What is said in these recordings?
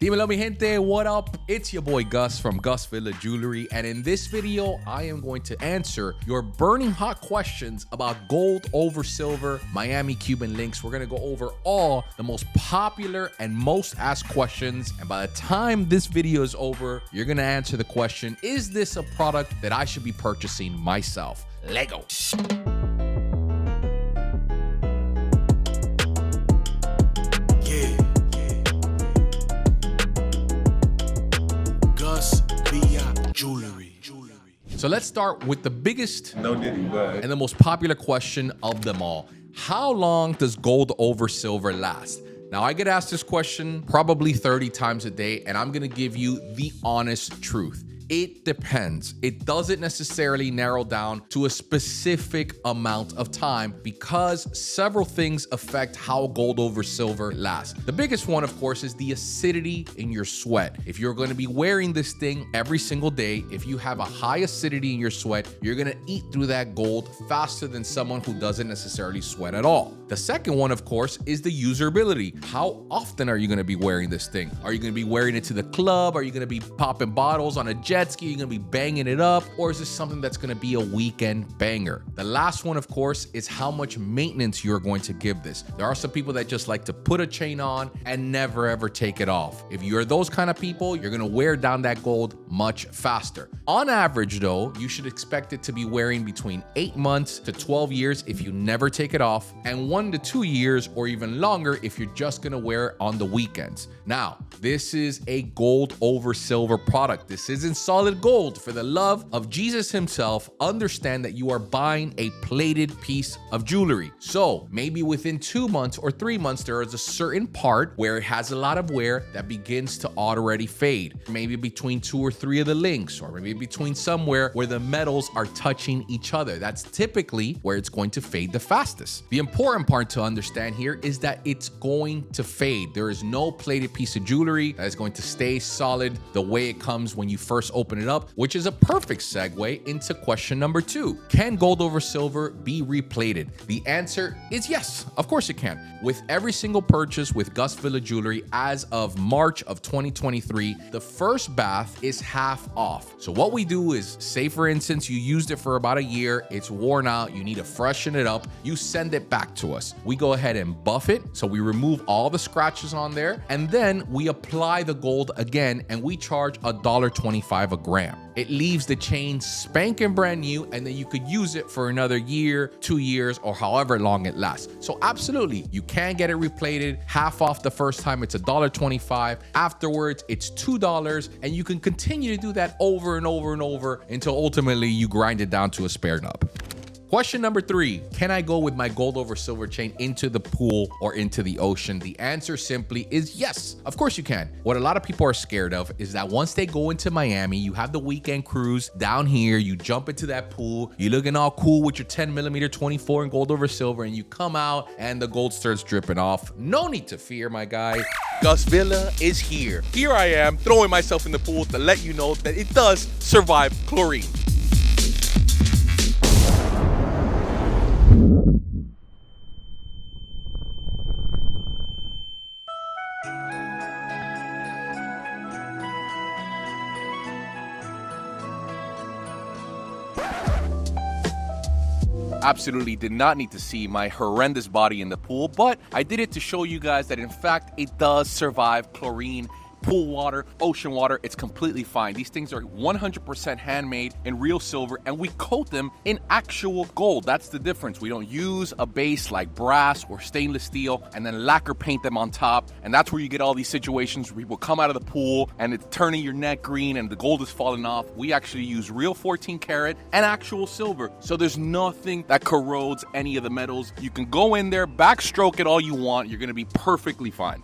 Dímelo mi gente, what up? It's your boy Gus from Gus Villa Jewelry, and in this video, I am going to answer your burning hot questions about gold over silver, Miami Cuban links. We're gonna go over all the most popular and most asked questions, and by the time this video is over, you're gonna answer the question, is this a product that I should be purchasing myself? Lego. Jewelry. So let's start with the biggest No Diddy, but and the most popular question of them all. How long does gold over silver last? Now, I get asked this question probably 30 times a day, and I'm gonna give you the honest truth. It depends. It doesn't necessarily narrow down to a specific amount of time because several things affect how gold over silver lasts. The biggest one, of course, is the acidity in your sweat. If you're going to be wearing this thing every single day, if you have a high acidity in your sweat, you're going to eat through that gold faster than someone who doesn't necessarily sweat at all. The second one, of course, is the usability. How often are you going to be wearing this thing? Are you going to be wearing it to the club? Are you going to be popping bottles on a jet ski? Are you going to be banging it up? Or is this something that's going to be a weekend banger? The last one, of course, is how much maintenance you're going to give this. There are some people that just like to put a chain on and never ever take it off. If you're those kind of people, you're going to wear down that gold much faster. On average, though, you should expect it to be wearing between 8 months to 12 years if you never take it off, and 1 to 2 years or even longer if you're just going to wear it on the weekends. Now, this is a gold over silver product. This isn't solid gold. For the love of Jesus himself, understand that you are buying a plated piece of jewelry. So maybe within 2 months or 3 months, there is a certain part where it has a lot of wear that begins to already fade. Maybe between 2 or 3 of the links, or maybe between somewhere where the metals are touching each other. That's typically where it's going to fade the fastest. The important part to understand here is that it's going to fade. There is no plated piece of jewelry that is going to stay solid the way it comes when you first open it up, which is a perfect segue into question number 2. Can gold over silver be replated? The answer is yes, of course it can. With every single purchase with Gus Villa Jewelry as of March of 2023, the first bath is half off. So what we do is, say for instance, you used it for about a year, it's worn out, you need to freshen it up, you send it back to us. We go ahead and buff it, so we remove all the scratches on there, and then we apply the gold again, and we charge $1.25 a gram. It leaves the chain spanking brand new, and then you could use it for another year, 2 years, or however long it lasts. So absolutely, you can get it replated. Half off the first time, it's $1.25. Afterwards, it's $2, and you can continue to do that over and over and over until ultimately you grind it down to a spare nub. Question number 3, can I go with my gold over silver chain into the pool or into the ocean? The answer simply is yes, of course you can. What a lot of people are scared of is that once they go into Miami, you have the weekend cruise down here, you jump into that pool, you're looking all cool with your 10mm 24 in gold over silver, and you come out and the gold starts dripping off. No need to fear, my guy. Gus Villa is here. Here I am throwing myself in the pool to let you know that it does survive chlorine. Absolutely did not need to see my horrendous body in the pool, but I did it to show you guys that in fact it does survive chlorine. Pool water, ocean water, it's completely fine. These things are 100% handmade in real silver, and we coat them in actual gold. That's the difference. We don't use a base like brass or stainless steel and then lacquer paint them on top. And that's where you get all these situations where people come out of the pool and it's turning your neck green and the gold is falling off. We actually use real 14 karat and actual silver. So there's nothing that corrodes any of the metals. You can go in there, backstroke it all you want. You're gonna be perfectly fine.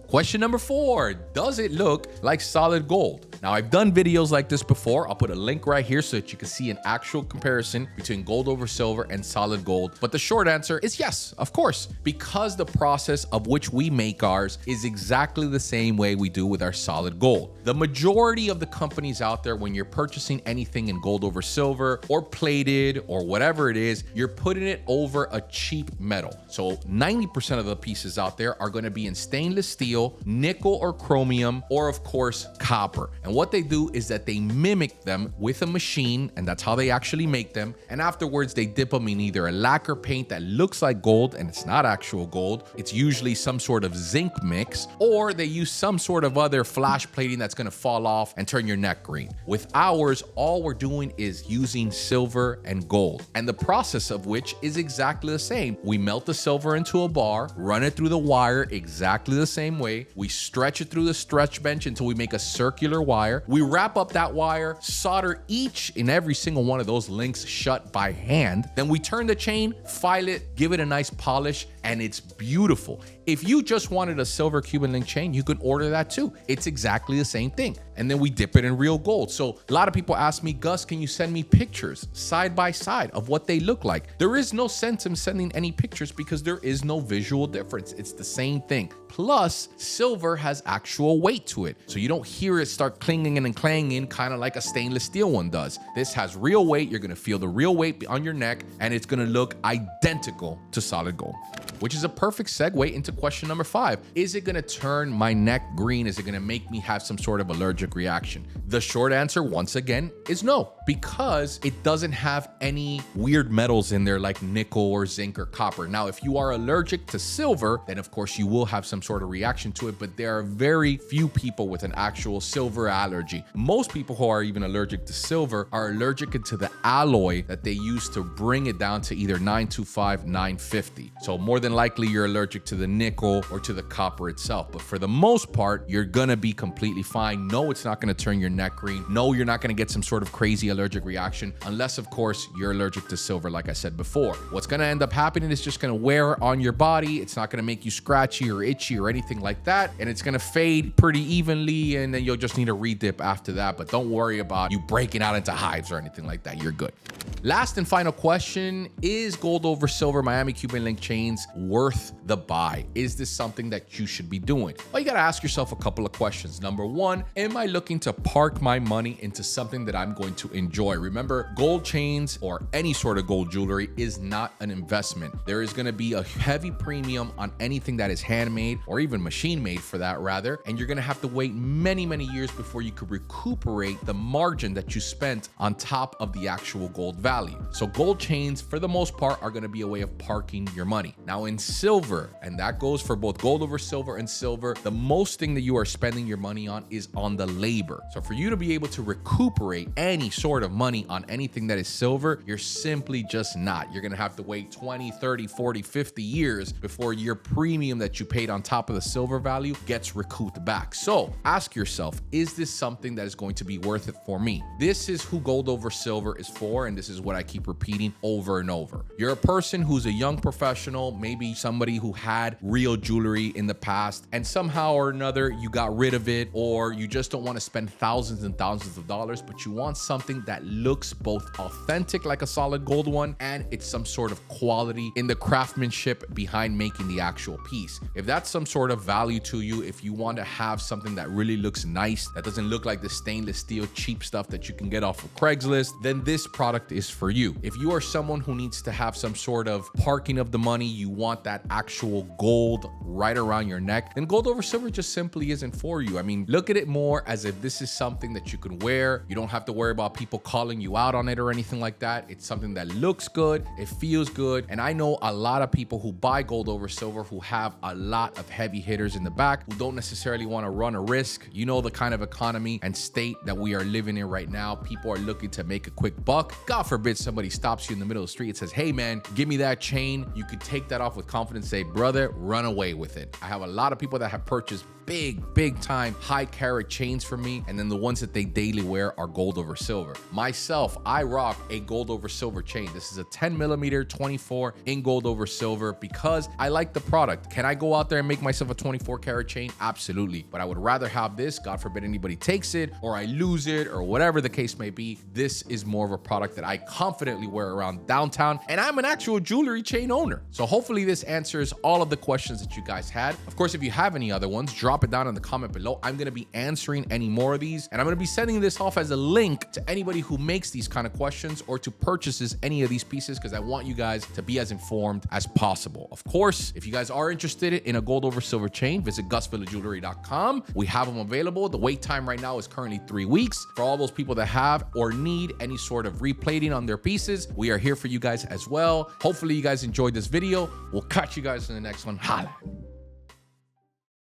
Question number 4, does it look like solid gold? Now, I've done videos like this before. I'll put a link right here so that you can see an actual comparison between gold over silver and solid gold. But the short answer is yes, of course, because the process of which we make ours is exactly the same way we do with our solid gold. The majority of the companies out there, when you're purchasing anything in gold over silver or plated or whatever it is, you're putting it over a cheap metal. So 90% of the pieces out there are going to be in stainless steel, nickel or chromium, or of course copper. And what they do is that they mimic them with a machine, and that's how they actually make them. And afterwards they dip them in either a lacquer paint that looks like gold and it's not actual gold. It's usually some sort of zinc mix, or they use some sort of other flash plating that's going to fall off and turn your neck green. With ours, all we're doing is using silver and gold, and the process of which is exactly the same. We melt the silver into a bar, run it through the wire exactly the same way. We stretch it through the stretch bench until we make a circular wire. We wrap up that wire, solder each and every single one of those links shut by hand. Then we turn the chain, file it, give it a nice polish, and it's beautiful. If you just wanted a silver Cuban link chain, you could order that too. It's exactly the same thing. And then we dip it in real gold. So a lot of people ask me, Gus, can you send me pictures side by side of what they look like? There is no sense in sending any pictures because there is no visual difference. It's the same thing. Plus, silver has actual weight to it. So you don't hear it start clinging and clanging kind of like a stainless steel one does. This has real weight. You're going to feel the real weight on your neck, and it's going to look identical to solid gold. Which is a perfect segue into question number 5. Is it gonna turn my neck green? Is it gonna make me have some sort of allergic reaction? The short answer, once again, is no, because it doesn't have any weird metals in there like nickel or zinc or copper. Now, if you are allergic to silver, then of course you will have some sort of reaction to it, but there are very few people with an actual silver allergy. Most people who are even allergic to silver are allergic to the alloy that they use to bring it down to either 925, 950. So more than likely you're allergic to the nickel or to the copper itself, but for the most part you're gonna be completely fine. No, it's not gonna turn your neck green. No, you're not gonna get some sort of crazy allergic reaction unless of course you're allergic to silver, like I said before. What's gonna end up happening is just gonna wear on your body. It's not gonna make you scratchy or itchy or anything like that, and it's gonna fade pretty evenly, and then you'll just need a redip after that. But don't worry about you breaking out into hives or anything like that. You're good. Last and final question: is gold over silver Miami Cuban link chains worth the buy? Is this something that you should be doing? Well, you got to ask yourself a couple of questions. Number one, am I looking to park my money into something that I'm going to enjoy? Remember, gold chains or any sort of gold jewelry is not an investment. There is going to be a heavy premium on anything that is handmade or even machine made for that rather, and you're going to have to wait many, many years before you could recuperate the margin that you spent on top of the actual gold value. So gold chains, for the most part, are going to be a way of parking your money. Now in silver, and that goes for both gold over silver and silver, the most thing that you are spending your money on is on the labor. So for you to be able to recuperate any sort of money on anything that is silver, you're simply just not. You're going to have to wait 20, 30, 40, 50 years before your premium that you paid on top of the silver value gets recouped back. So ask yourself, is this something that is going to be worth it for me? This is who gold over silver is for, and this is what I keep repeating over and over. You're a person who's a young professional, maybe somebody who had real jewelry in the past, and somehow or another you got rid of it, or you just don't want to spend thousands and thousands of dollars, but you want something that looks both authentic like a solid gold one, and it's some sort of quality in the craftsmanship behind making the actual piece. If that's some sort of value to you, if you want to have something that really looks nice, that doesn't look like the stainless steel cheap stuff that you can get off of Craigslist, then this product is for you. If you are someone who needs to have some sort of parking of the money, you want that actual gold right around your neck, then gold over silver just simply isn't for you. I mean, look at it more as if this is something that you can wear. You don't have to worry about people calling you out on it or anything like that. It's something that looks good, it feels good, and I know a lot of people who buy gold over silver who have a lot of heavy hitters in the back who don't necessarily want to run a risk. You know the kind of economy and state that we are living in right now. People are looking to make a quick buck. God forbid somebody stops you in the middle of the street and says, hey man, give me that chain. You could take that off with confidence, say, brother, run away with it. I have a lot of people that have purchased big time high carat chains for me. And then the ones that they daily wear are gold over silver. Myself, I rock a gold over silver chain. This is a 10 millimeter 24 in gold over silver because I like the product. Can I go out there and make myself a 24 karat chain? Absolutely. But I would rather have this. God forbid anybody takes it or I lose it or whatever the case may be. This is more of a product that I confidently wear around downtown, and I'm an actual jewelry chain owner. So hopefully this answers all of the questions that you guys had. Of course, if you have any other ones, drop it down in the comment below. I'm going to be answering any more of these, and I'm going to be sending this off as a link to anybody who makes these kind of questions or to purchases any of these pieces, because I want you guys to be as informed as possible. Of course, if you guys are interested in a gold over silver chain, visit gusvillajewelry.com. We have them available. The wait time right now is currently 3 weeks. For all those people that have or need any sort of replating on their pieces, we are here for you guys as well. Hopefully you guys enjoyed this video. We'll catch you guys in the next one. Holla.